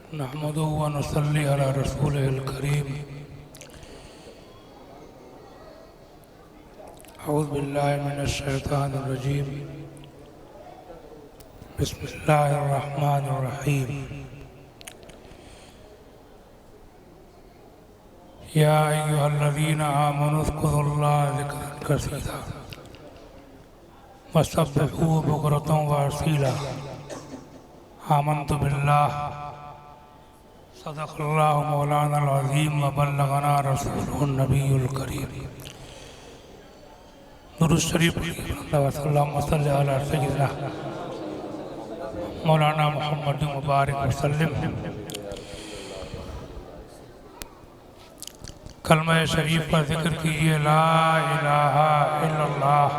नहमदुहु व नुसल्ली अला रसूलिहिल करीम। अऊज़ु बिल्लाहि मिनश शैतानिर रजीम। बिस्मिल्लाहिर रहमानिर रहीम। या अय्युहल्लज़ीना आमनू उज़्कुरुल्लाह ज़िक्रन कसीरा वसब्बिहूहु बुक्रतन व असीला। आमन्तु बिल्लाह सदक़ल्लाहु मौलानाल अज़ीम व बल्लगना रसूलुहुन नबियुल करीम। दुरूद शरीफ अल्लाहुम्मा सल्लि अला सय्यिदिना मौलाना मुहम्मद मुबारक वसल्लम। कलमा शरीफ का जिक्र कीजिए, ला इलाहा इल्लल्लाह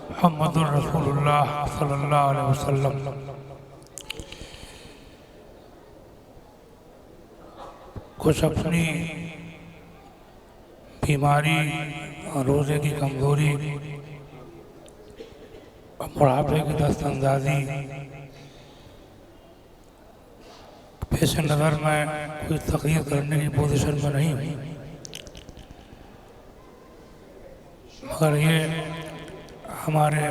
मुहम्मदुर रसूलुल्लाह सल्लल्लाहु अलैहि वसल्लम। कुछ अपनी बीमारी और रोज़े की कमज़ोरी और बुढ़ापे की दस्तअंदाज़ी पेश नज़र में कोई तकरीर करने की पोजीशन में नहीं हूँ, मगर ये हमारे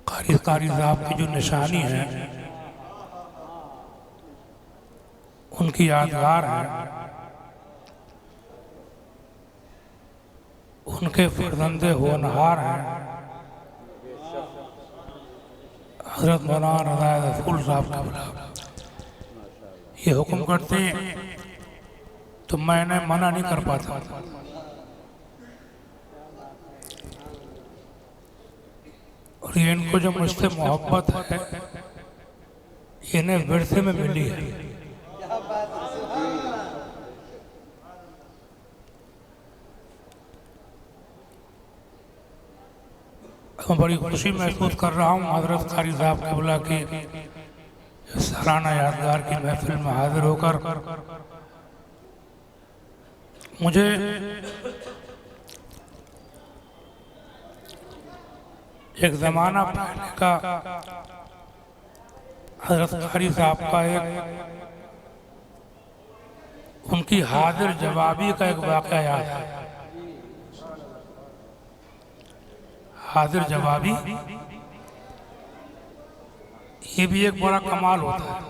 कारी साहब की जो निशानी है उनकी यादगार है। उनके फर्जंदे होनहार हैं हज़रत मौलाना रज़ा रसूल साहब का बुला ये हुक्म करते तो मैंने मना नहीं कर पाता। और ये इनको जो मुझसे मोहब्बत है इन्हें विरसे में मिली है। मैं बड़ी खुशी महसूस कर रहा हूँ हज़रत कारी साहब क़िबला की सालाना यादगार की महफिल में हाजिर होकर। मुझे एक ज़माना पहले का हज़रत कारी साहब का एक उनकी हाजिर जवाबी का एक वाक़या याद है। हाजिर जवाबी ये भी एक बड़ा कमाल होता है।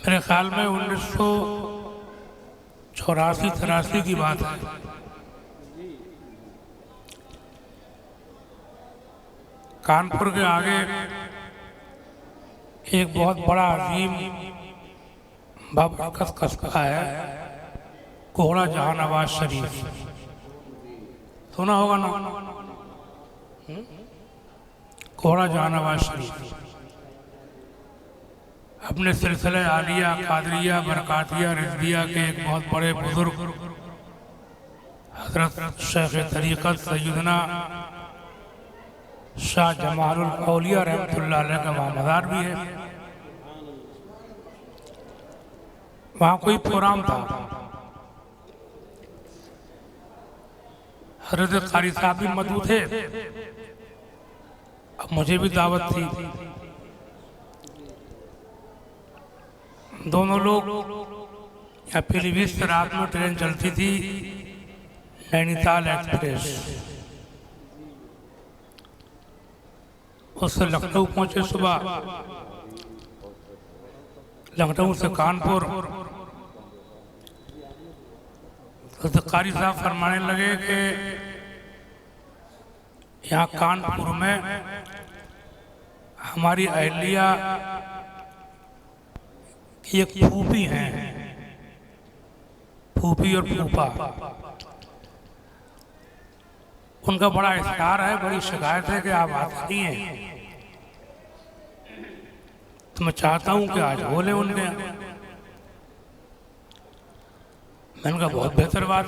मेरे ख्याल में 1984-83 की बात है। कानपुर के आगे एक बहुत बड़ा अजीम बाबरकत कस्बा है, कोहड़ा जहानाबाद शरीफ। सुना होगा ना, कोहड़ा जहानाबाद शरीफ अपने सिलसिले आलिया कादरिया बरकातिया रिजविया के एक बहुत बड़े बुजुर्ग हजरत शेख तरीक़त सैयदना शाह जमालुल औलिया रहमतुल्लाह अलैह का वहाँ मज़ार भी है। वहाँ कोई प्रोग्राम था, हज़रत कारी साहब भी मौजूद थे, अब मुझे भी दावत थी। दोनों लोग या पीलीभीत से रात में ट्रेन चलती थी, नैनीताल एक्सप्रेस, उससे लखनऊ पहुंचे सुबह, लखनऊ से कानपुर। तो कारी साहब फरमाने लगे कि यहाँ कानपुर में हमारी अहलिया की एक फूफी हैं, फूफी और फूफा, उनका बड़ा इश्तिहार है, बड़ी शिकायत है कि आप आते नहीं हैं। तो मैं चाहता हूँ कि आज बोले उनके। मैंने कहा बहुत बेहतर बात,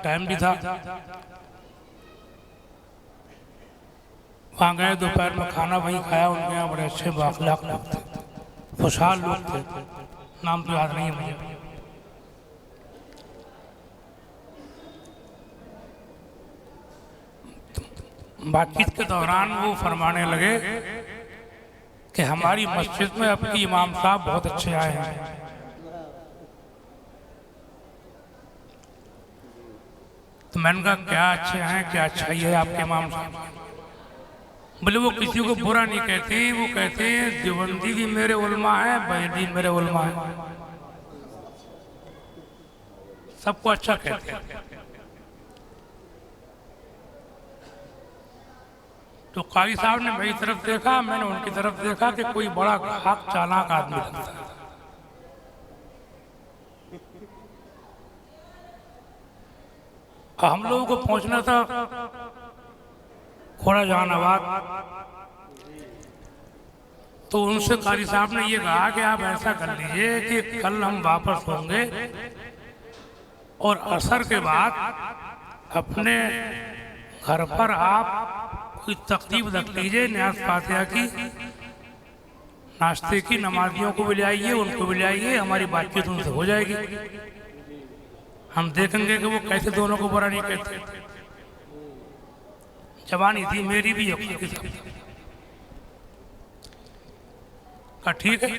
टाइम भी था। वहाँ गए, दोपहर में खाना वहीं खाया। उनके यहाँ बड़े अच्छे बाखलाक लोग थे, खुशहाल लोग थे, नाम तो याद नहीं है मुझे। बातचीत के दौरान वो फरमाने लगे कि हमारी मस्जिद में आपकी इमाम साहब बहुत अच्छे आए हैं। तो मैंने कहा क्या अच्छे हैं, क्या अच्छाई है आपके इमाम साहब? बोले वो किसी को बुरा नहीं कहते, वो कहते हैं देवबंदी भी मेरे उलमा है, बैदी मेरे उलमा है, सबको अच्छा कहते हैं। तो कारी साहब ने मेरी तरफ देखा, मैंने उनकी तरफ देखा कि कोई बड़ा खाक चालाक आदमी लगता है। हम लोगों को पहुंचना था खोड़ा जहानाबाद, तो उनसे कारी साहब ने ये कहा कि आप ऐसा कर लीजिए कि कल हम वापस होंगे और असर के बाद अपने घर पर आप कोई तकरीब रख लीजिए, न्याज फातिहा की, नाश्ते की, नमाजियों को भी ले आइए, उनको भी ले आइए, हमारी बातचीत उनसे हो जाएगी। हम देखेंगे कि वो कैसे दोनों को बुरा नहीं कहते। जवानी थी मेरी भी का ठीक है।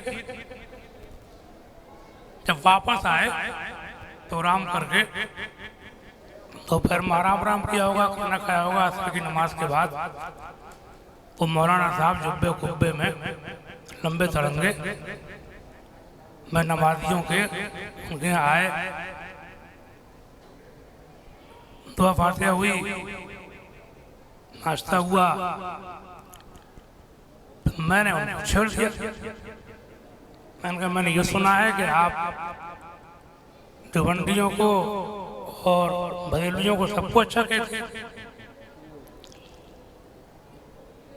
जब वापस आए तो आराम करके तो फिर आराम किया होगा, खाना खाया होगा असर की नमाज के बाद। तो मौलाना साहब जुब्बे कुब्बे में लंबे तरंगे में नमाजियों के उनके आए, दुआ फातिहा हुई, नाश्ता हुआ, मैंने उनको छेड़ दिया। मैंने कहा मैंने ये सुना है कि आप देवबंदियों को और बरेलवियों को सबको अच्छा कहते हैं।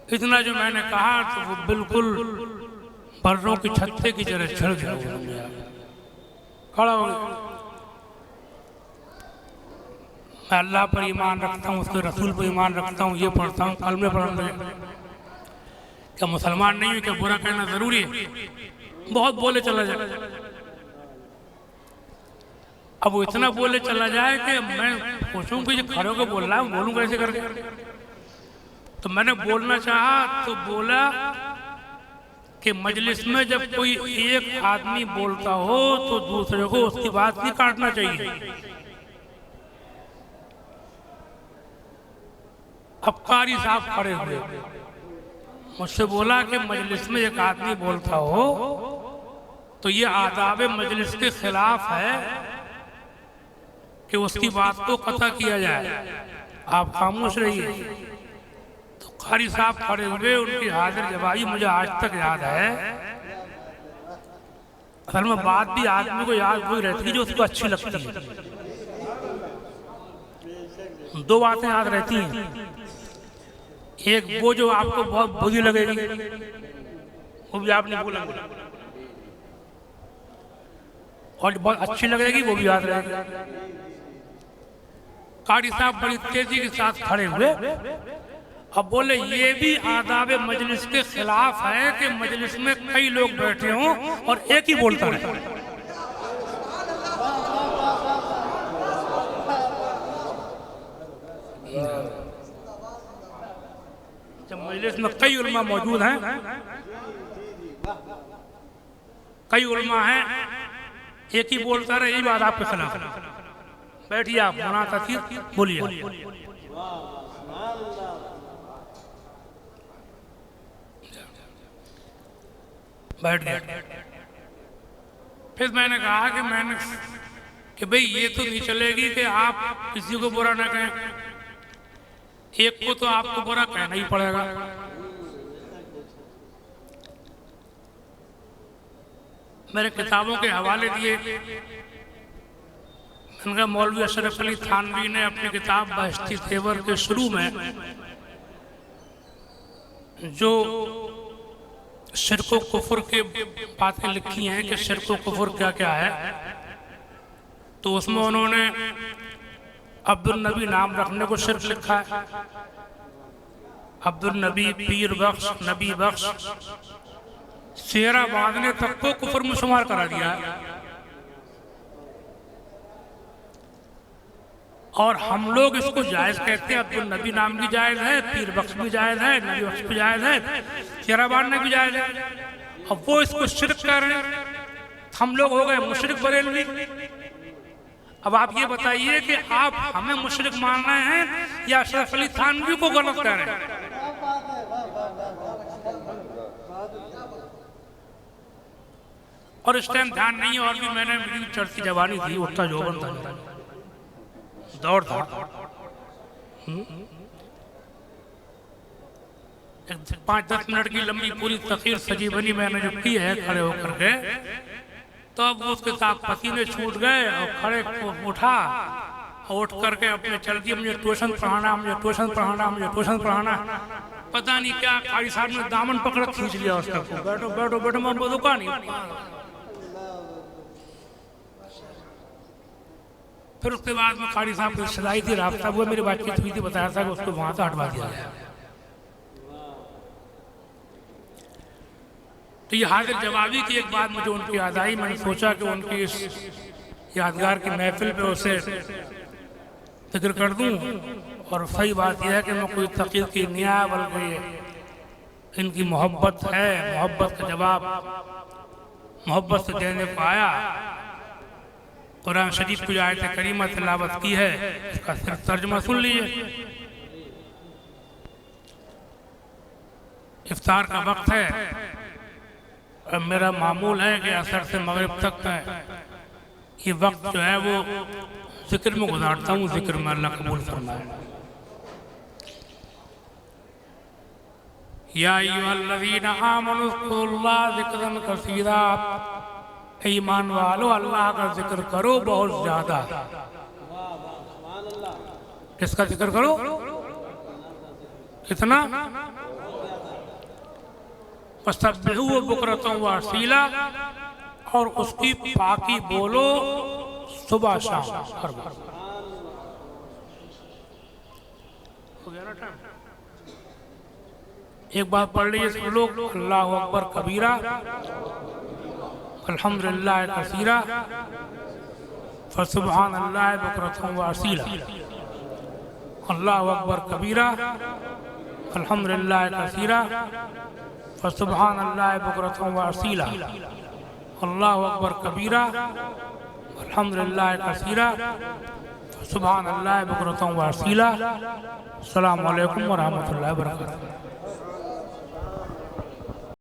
इतना जो मैंने कहा तो वो बिल्कुल बर्रों की छत्ते की तरह छिड़ गया, खड़ा हो गया। मैं अल्लाह पर ईमान रखता हूँ, उसके रसूल पर ईमान रखता हूँ, ये पढ़ता हूँ, कलमे पढ़ने लगे। क्या मुसलमान नहीं है, क्या बुरा कहना जरूरी है? बहुत बोले चला जाए। अब वो इतना बोले चला जाए कि मैं सोचूं कि खड़े होकर बोल रहा है, बोलूं कैसे करके। तो मैंने बोलना चाहा तो बोला कि मजलिस में जब कोई एक आदमी बोलता हो तो दूसरे को उसकी बात नहीं काटना चाहिए। अब कारी साहब खड़े हुए, मुझसे बोला कि मजलिस में एक आदमी बोलता हो तो ये आदाब मजलिस के खिलाफ है कि उसकी बात को कतई किया जाए, आप खामोश रहिए। तो कारी साहब खड़े हुए, उनकी हाजिर जवाबी मुझे आज तक याद है। असल में बात भी आदमी को याद वही रहती है जो उसको अच्छी लगती है। दो बातें याद रहती हैं, एक वो जो आपको बहुत बुरी लगेगी वो भी आप नहीं भूलेंगे, और जो बहुत अच्छी लगेगी वो भी याद रहेगी। कारी साहब बड़ी तेजी के साथ खड़े हुए, अब बोले ये भी आदाब मजलिस के खिलाफ है कि मजलिस में कई लोग बैठे हों और एक ही बोलता रहे। जब मजलिस में कई उलमा मौजूद हैं, कई उलमा हैं, एक ही बोलता रहे, यही बात आपके खिलाफ है। बैठिए, आप मौलाना तस्कीर बोलिए। बैठ गया। फिर मैंने कहा कि भाई ये तो नहीं चलेगी कि आप किसी को बुरा ना कहें, एक को तो आपको बुरा कहना ही पड़ेगा। मेरे किताबों के हवाले दिए। मैंने कहा मौलवी अशरफ अली थानवी ने अपनी किताब बहश्ती तेवर के शुरू में जो शिर्क कुफर के बातें लिखी हैं कि शिर्क कुफर क्या क्या है, तो उसमें उन्होंने अब्दुल नबी नाम रखने को शिर्क लिखा है। अब्दुल नबी, पीर बख्श, नबी बख्श, सेहरा बांधने तक को कुफर में शुमार करा दिया है। और हम लोग इसको जायज़ कहते हैं। अब्दुल नबी नाम भी जायज़ है, पीर बख्श भी जायज़ है, नबी बख्श भी जायज़ है, चेहरा बांधना भी जायज़ है। अब वो इसको शिरक कर रहे हैं, हम लोग हो गए मुशरिक बरेलवी। अब आप ये बताइए कि आप हमें मुशरिक मान रहे हैं या अशरफ अली थानवी को गलत कह रहे हैं? और इस टाइम ध्यान नहीं है, और भी मैंने मेरी चढ़ती जवानी थी, उठता जोबन था, दौड़ था। 5-10 मिनट की लंबी पूरी तकरीर सजी बनी मैंने जो की है खड़े होकर के, तो अब उसके साथ पसीने छूट गए और खड़े उठा और उठ करके अपने चल दिए, मुझे ट्यूशन पढ़ाना, मुझे ट्यूशन पढ़ाना, मुझे ट्यूशन पढ़ाना। पता नहीं क्या कारी साहब ने दामन पकड़ खींच लिया उसका, बैठो बैठो बैठो, मैं दुकान नहीं। फिर उसके बाद में कारी साहब की सदाई थी, रास्ता हुआ, मेरी बातचीत हुई थी, बताया था कि उसको वहां से हटवा दिया गया। तो ये हाजिर जवाबी की एक बात मुझे उनकी याद आई। मैंने सोचा कि उनकी इस यादगार की महफिल पे उसे जिक्र कर दूं। और सही बात यह है कि मैं कोई तकीर की निया, बल्कि इनकी मोहब्बत है, मोहब्बत का जवाब मोहब्बत से देने को आया। कुरान शरीफ की आयत करीमा तिलावत की है, इसका सिर्फ तर्जुमा सुन लीजिए। इफ्तार का वक्त है और मेरा मामूल है कि असर से मगरिब तक है ये वक्त जो है वो जिक्र में गुजारता हूँ। जिक्र में अल्लाह कबूल फरमाए। या अय्युहल्लज़ीना आमनू ज़कुरुल्लाह ज़िक्रन कसीरा, ईमान वालो अल्लाह का जिक्र करो बहुत ज्यादा। किसका जिक्र करो? कितना? फसब्बिहू बुकरतन व असीला, और उसकी पाकी बोलो सुबह शाम हर बार। एक बात पढ़ लीजिए सब लोग, अल्लाहु अकबर कबीरा अल्हम्दुलिल्लाह कसीरा फसुब्हानल्लाह बुकरतन व असीला। अल्लाहु अकबर कबीरा अल्हम्दुलिल्लाह कसीरा फसुब्हानल्लाह बुकरतन व असीला। अल्लाहु अकबर कबीरा अल्हम्दुलिल्लाह कसीरा फसुब्हानल्लाह बुकरतन व असीला। अस्सलामु अलैकुम व रहमतुल्लाहि व बरकातुहू।